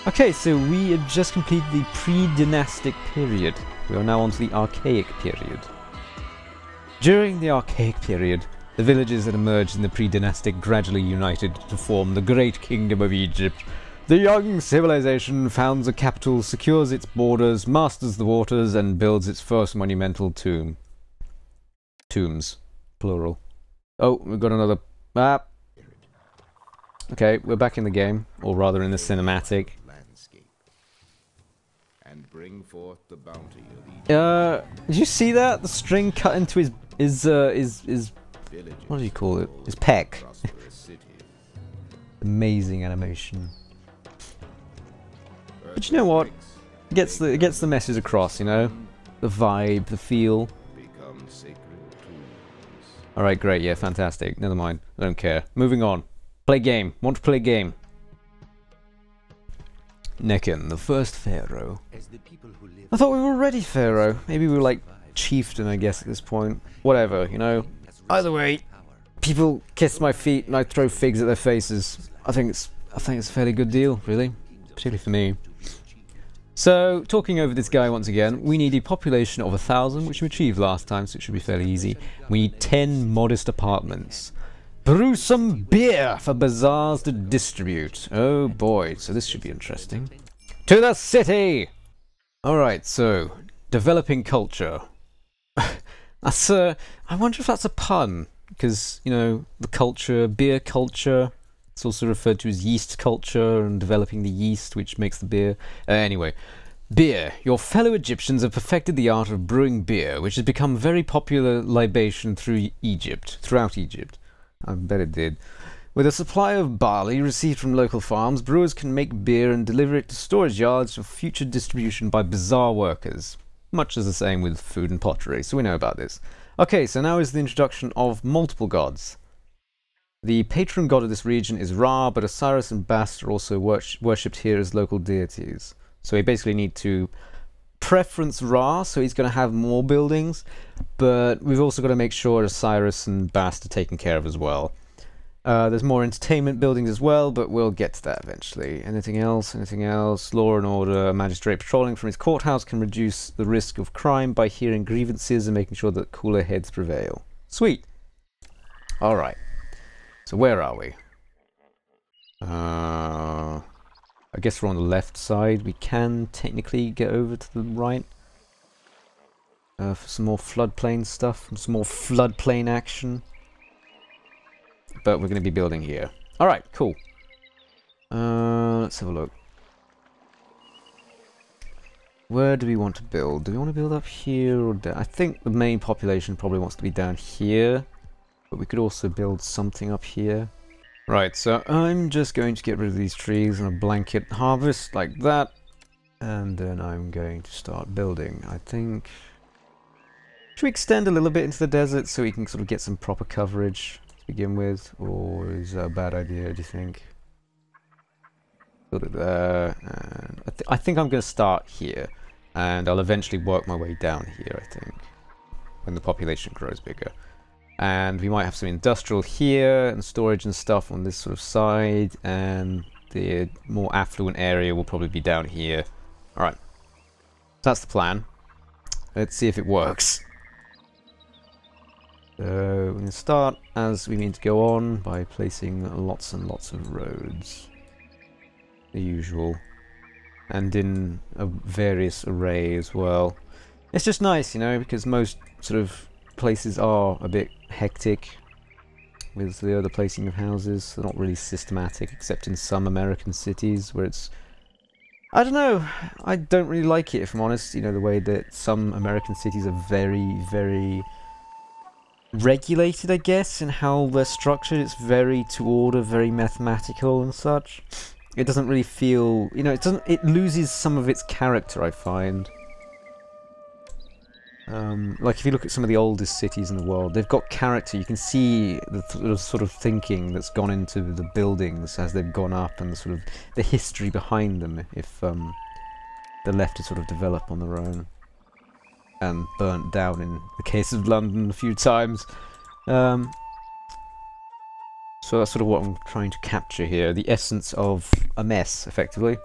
Okay, so we have just completed the pre-dynastic period. We are now on to the archaic period. During the archaic period, the villages that emerged in the pre-dynastic gradually united to form the Great Kingdom of Egypt. The young civilization founds a capital, secures its borders, masters the waters, and builds its first monumental tomb. Tombs. Plural. Oh, we've got another... Okay, we're back in the game, or rather in the cinematic. And bring forth the bounty of did you see that? The string cut into his what do you call it? His pec. Amazing animation. But you know what? It gets the message across, you know? The vibe, the feel. Alright, great, yeah, fantastic. Never mind. I don't care. Moving on. Play game. Want to play game. Nechan, the first pharaoh. I thought we were already pharaoh. Maybe we were like chieftain, I guess, at this point. Whatever, you know. Either way, people kiss my feet and I throw figs at their faces. I think it's a fairly good deal, really. Particularly for me. So, talking over this guy once again, we need a population of 1,000, which we achieved last time, so it should be fairly easy. We need 10 modest apartments. Brew some beer for bazaars to distribute. Oh boy, so this should be interesting. To the city! Alright, so, developing culture. That's I wonder if that's a pun, because, you know, the culture, beer culture, it's also referred to as yeast culture, and developing the yeast, which makes the beer. Anyway, beer. Your fellow Egyptians have perfected the art of brewing beer, which has become very popular libation throughout Egypt. I bet it did. With a supply of barley received from local farms, brewers can make beer and deliver it to storage yards for future distribution by bazaar workers. Much as the same with food and pottery, so we know about this. Okay, so now is the introduction of multiple gods. The patron god of this region is Ra, but Osiris and Bast are also worshipped here as local deities. So we basically need to preference Ra, so he's going to have more buildings, but we've also got to make sure Osiris and Bast are taken care of as well. There's more entertainment buildings as well, but we'll get to that eventually. Anything else? Anything else? Law and order. A magistrate patrolling from his courthouse can reduce the risk of crime by hearing grievances and making sure that cooler heads prevail. Sweet. Alright. So where are we? I guess we're on the left side. We can technically get over to the right. For some more floodplain stuff. Some more floodplain action. But we're going to be building here. Alright, cool. Let's have a look. Where do we want to build? Do we want to build up here or down? I think the main population probably wants to be down here. But we could also build something up here. Right, so I'm just going to get rid of these trees and a blanket harvest like that. And then I'm going to start building. I think... Should we extend a little bit into the desert so we can sort of get some proper coverage to begin with? Or is that a bad idea, do you think? Build it there. And I think I'm going to start here. And I'll eventually work my way down here, I think. When the population grows bigger. And we might have some industrial here and storage and stuff on this sort of side, and the more affluent area will probably be down here. Alright, that's the plan. Let's see if it works. So we're going to start as we mean to go on by placing lots and lots of roads. The usual. And in a various array as well. It's just nice, you know, because most sort of places are a bit hectic with the other placing of houses. They're not really systematic, except in some American cities where it's... I don't know, I don't really like it, if I'm honest, you know, the way that some American cities are very, very regulated, I guess, in how they're structured. It's very to order, very mathematical and such. It doesn't really feel, you know, it loses some of its character, I find. Like if you look at some of the oldest cities in the world, they've got character. You can see the sort of thinking that's gone into the buildings as they've gone up, and the sort of the history behind them. If they're left to sort of develop on their own, and burnt down in the case of London a few times. So that's sort of what I'm trying to capture here, the essence of a mess, effectively.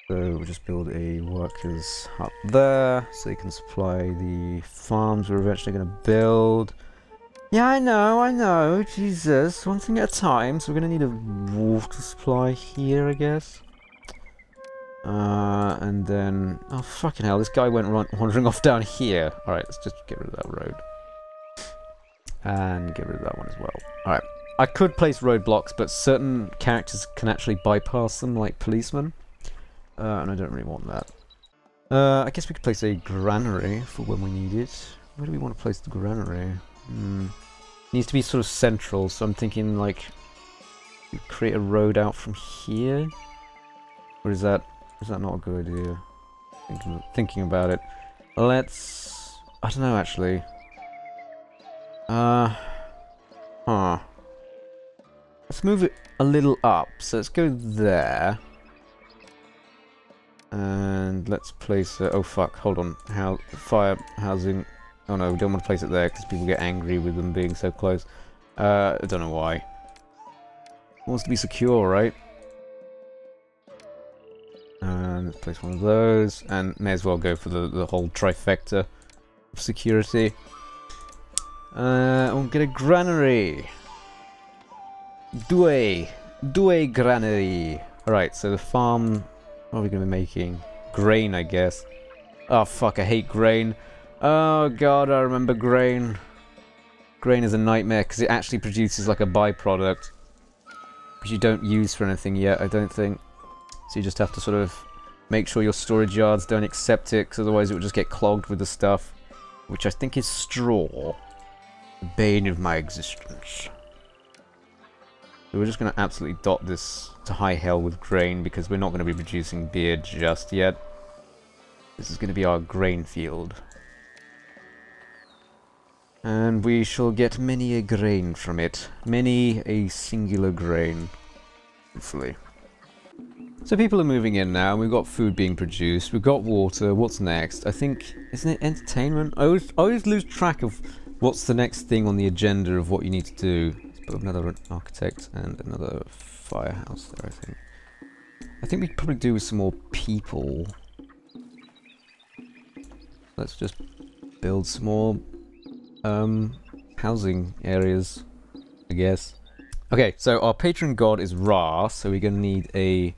So we'll just build a workers' hut there, so they can supply the farms we're eventually going to build. Yeah, I know, Jesus, one thing at a time. So we're going to need a water supply here, I guess. And then... Oh, fucking hell, this guy went wandering off down here. Alright, let's just get rid of that road. And get rid of that one as well. Alright, I could place roadblocks, but certain characters can actually bypass them, like policemen. And I don't really want that. I guess we could place a granary for when we need it. Where do we want to place the granary? Needs to be sort of central, so I'm thinking like create a road out from here. Or is that not a good idea? Thinking about it. Let's... I don't know actually. Let's move it a little up. So let's go there. And let's place oh fuck, hold on. Fire housing. Oh no, we don't want to place it there because people get angry with them being so close. I don't know why. It wants to be secure, right? And let's place one of those. And may as well go for the whole trifecta of security. We'll get a granary. Due granary. Alright, so the farm... What are we going to be making? Grain, I guess. Oh, fuck, I hate grain. Oh, God, I remember grain. Grain is a nightmare, because it actually produces, like, a byproduct. Which you don't use for anything yet, I don't think. So you just have to sort of make sure your storage yards don't accept it, because otherwise it will just get clogged with the stuff. Which I think is straw. The bane of my existence. So we're just going to absolutely dot this to high hell with grain because we're not going to be producing beer just yet. This is going to be our grain field. And we shall get many a grain from it. Many a singular grain. Hopefully. So people are moving in now. We've got food being produced. We've got water. What's next? I think... Isn't it entertainment? I always lose track of what's the next thing on the agenda of what you need to do. But another architect and another firehouse there, I think. I think we could probably do with some more people. Let's just build some more housing areas, I guess. Okay, so our patron god is Ra, so we're going to need a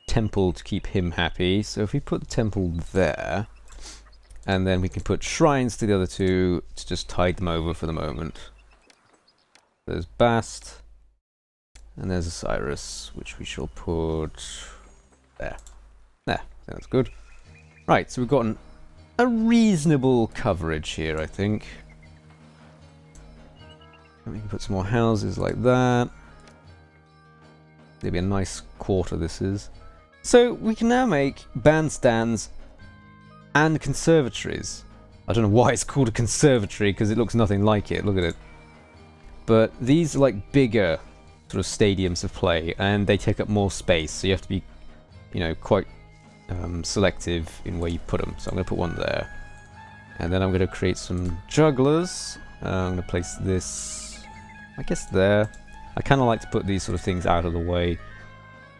temple to keep him happy. So if we put the temple there, and then we can put shrines to the other two to just tide them over for the moment. There's Bast, and there's Osiris, which we shall put there. There, that's good. Right, so we've got a reasonable coverage here, I think. And we can put some more houses like that. Maybe a nice quarter this is. So we can now make bandstands and conservatories. I don't know why it's called a conservatory, because it looks nothing like it. Look at it. But these are like bigger sort of stadiums of play, and they take up more space, so you have to be, you know, quite selective in where you put them. So I'm going to put one there. And then I'm going to create some jugglers. I'm going to place this, I guess, there. I kind of like to put these sort of things out of the way.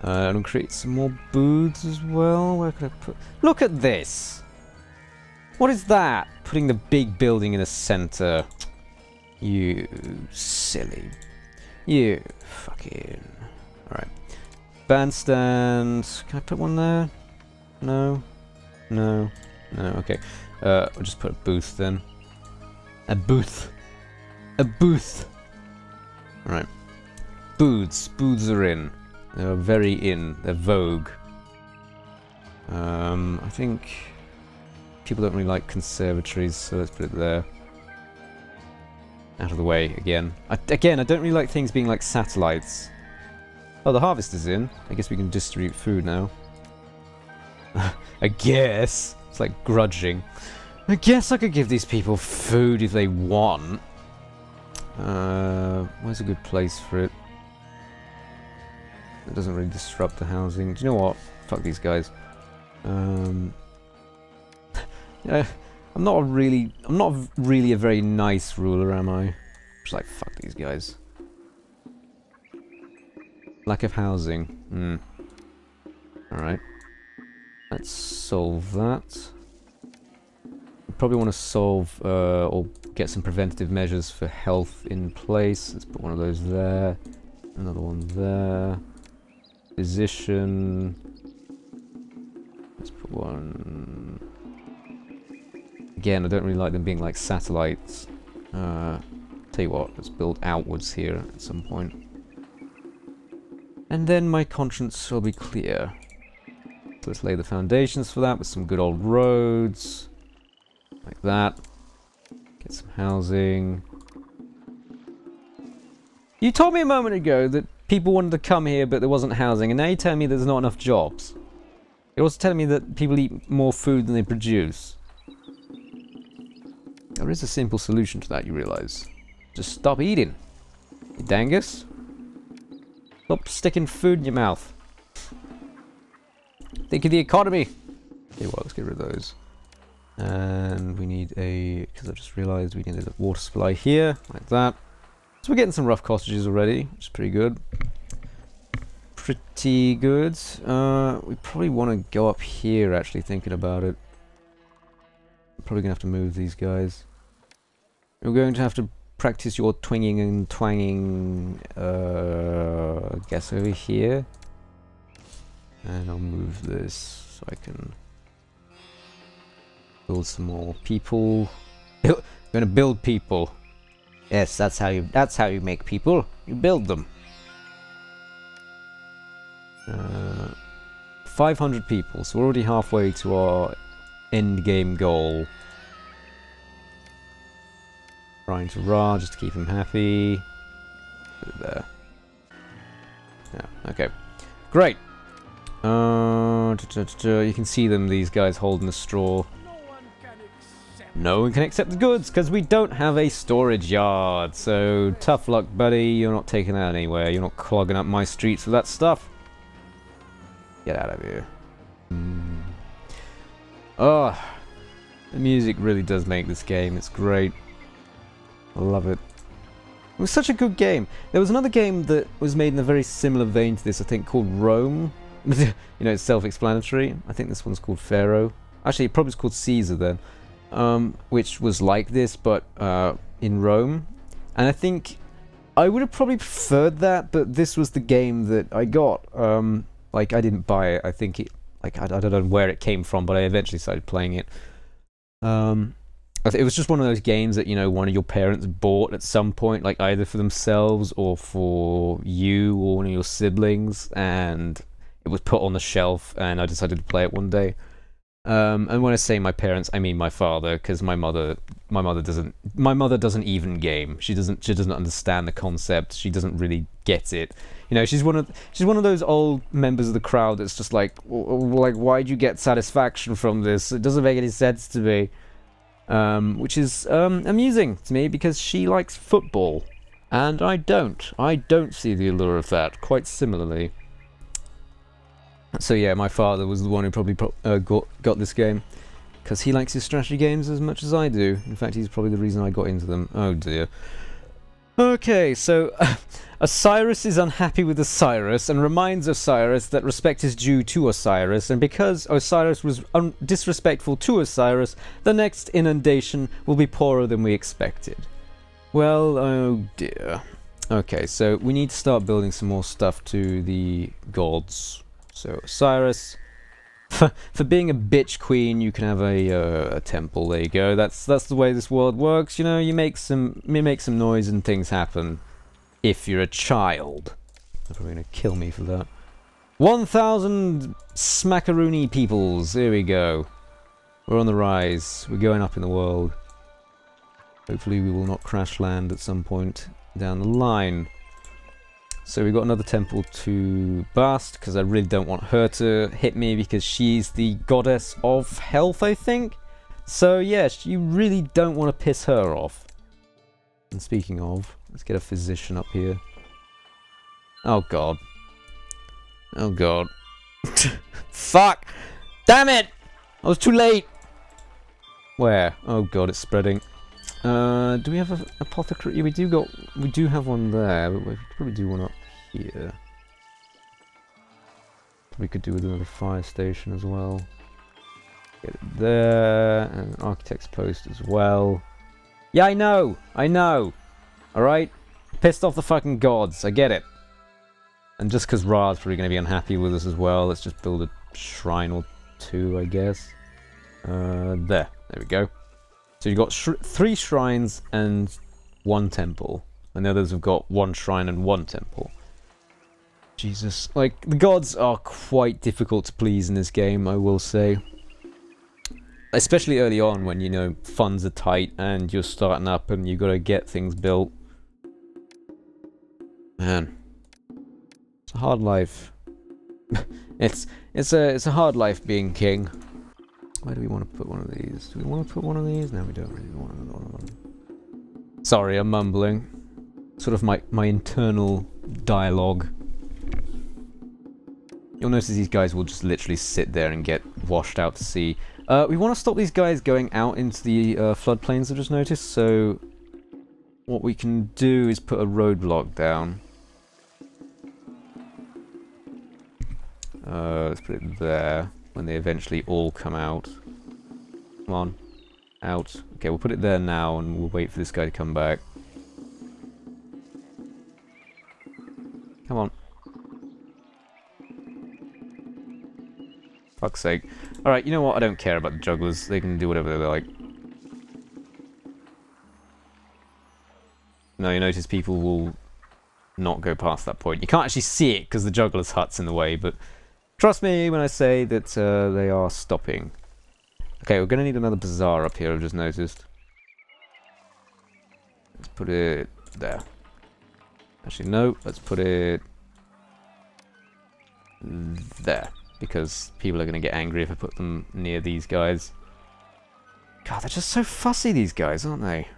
I'm going to create some more booths as well. Where could I put... Look at this! What is that? Putting the big building in the center. You silly. You fucking... Alright. Bandstand. Can I put one there? No. No. No, okay. I'll just put a booth then. A booth. A booth. Alright. Booths. Booths are in. They're very in. They're vogue. I think people don't really like conservatories, so let's put it there. Out of the way again. Again, I don't really like things being like satellites. Oh, the harvest is in. I guess we can distribute food now. I guess. It's like grudging. I guess I could give these people food if they want. Where's a good place for it? It doesn't really disrupt the housing. Do you know what? Fuck these guys. Yeah, I'm not really a very nice ruler, am I? Just like, fuck these guys. Lack of housing. Alright. Let's solve that. We probably want to solve or get some preventative measures for health in place. Let's put one of those there. Another one there. Physician. Let's put one... Again, I don't really like them being like satellites. Tell you what, let's build outwards here at some point. And then my conscience will be clear. So let's lay the foundations for that with some good old roads. Like that. Get some housing. You told me a moment ago that people wanted to come here but there wasn't housing, and now you're telling me there's not enough jobs. You're also telling me that people eat more food than they produce. There is a simple solution to that, you realise. Just stop eating, you dangus. Stop sticking food in your mouth. Think of the economy. Okay, well, let's get rid of those. And we need a... because I just realised we needed a water supply here, like that. So we're getting some rough cottages already, which is pretty good. Pretty good. We probably want to go up here, actually, thinking about it. Probably going to have to move these guys. We're going to have to practice your twinging and twanging, I guess over here. And I'll move this so I can build some more people. I'm going to build people. Yes, that's how you make people. You build them. 500 people, so we're already halfway to our end game goal. Trying to Ra just to keep him happy. Put it there. Yeah, okay. Great. You can see them, these guys holding the straw. No one can accept the goods because we don't have a storage yard. So tough luck, buddy. You're not taking that anywhere. You're not clogging up my streets with that stuff. Get out of here. Oh, the music really does make this game. It's great. I love it. It was such a good game. There was another game that was made in a very similar vein to this, I think, called Rome. You know, it's self-explanatory. I think this one's called Pharaoh. Actually, it probably was called Caesar then. Which was like this, but in Rome. And I think I would have probably preferred that, but this was the game that I got. Like, I didn't buy it. I think it... Like, I don't know where it came from, but I eventually started playing it. It was just one of those games that, you know, one of your parents bought at some point, like either for themselves or for you or one of your siblings, and it was put on the shelf, and I decided to play it one day. And when I say my parents, I mean my father, because my mother doesn't even game. She doesn't understand the concept. She doesn't really get it. You know, she's one of those old members of the crowd that's just like why'd you get satisfaction from this? It doesn't make any sense to me. Which is amusing to me because she likes football, and I don't. I don't see the allure of that. Quite similarly. So yeah, my father was the one who probably got this game, because he likes his strategy games as much as I do. In fact, he's probably the reason I got into them. Oh dear. Okay, so Osiris is unhappy with Osiris and reminds Osiris that respect is due to Osiris, and because Osiris was disrespectful to Osiris, the next inundation will be poorer than we expected. Well, oh dear. Okay, so we need to start building some more stuff to the gods. So Osiris, for being a bitch queen, you can have a temple. There you go. That's the way this world works. You know, you make some noise and things happen. If you're a child, they're probably gonna kill me for that. 1,000 smackaroony peoples. Here we go. We're on the rise. We're going up in the world. Hopefully, we will not crash land at some point down the line. So we've got another temple to Bast, because I really don't want her to hit me, because she's the goddess of health, I think. So yeah, you really don't want to piss her off. And speaking of, let's get a physician up here. Oh god. Oh god. Fuck! Damn it! I was too late! Where? Oh god, it's spreading. Do we have an apothecary? Yeah, we do have one there, but we probably do one up here. We could do with another fire station as well. Get it there, and architect's post as well. Yeah, I know! I know! Alright? Pissed off the fucking gods, I get it. And just because Ra's probably going to be unhappy with us as well, let's just build a shrine or two, I guess. There we go. So you've got 3 shrines and 1 temple. And the others have got 1 shrine and 1 temple. Jesus. Like, the gods are quite difficult to please in this game, I will say. Especially early on when, you know, funds are tight and you're starting up and you've got to get things built. Man. It's a hard life. it's a hard life being king. Where do we want to put one of these? Do we want to put one of these? No, we don't really want another one of them. Sorry, I'm mumbling. Sort of my internal dialogue. You'll notice these guys will just literally sit there and get washed out to sea. We want to stop these guys going out into the floodplains, I've just noticed, so what we can do is put a roadblock down. Let's put it there, when they eventually all come out. Come on. Out. Okay, we'll put it there now, and we'll wait for this guy to come back. Come on. Fuck's sake. Alright, you know what? I don't care about the jugglers. They can do whatever they like. No, you notice people will not go past that point. You can't actually see it because the juggler's hut's in the way, but trust me when I say that they are stopping. Okay, we're going to need another bazaar up here, I've just noticed. Let's put it there. Actually, no, let's put it there. Because people are going to get angry if I put them near these guys. God, they're just so fussy, these guys, aren't they?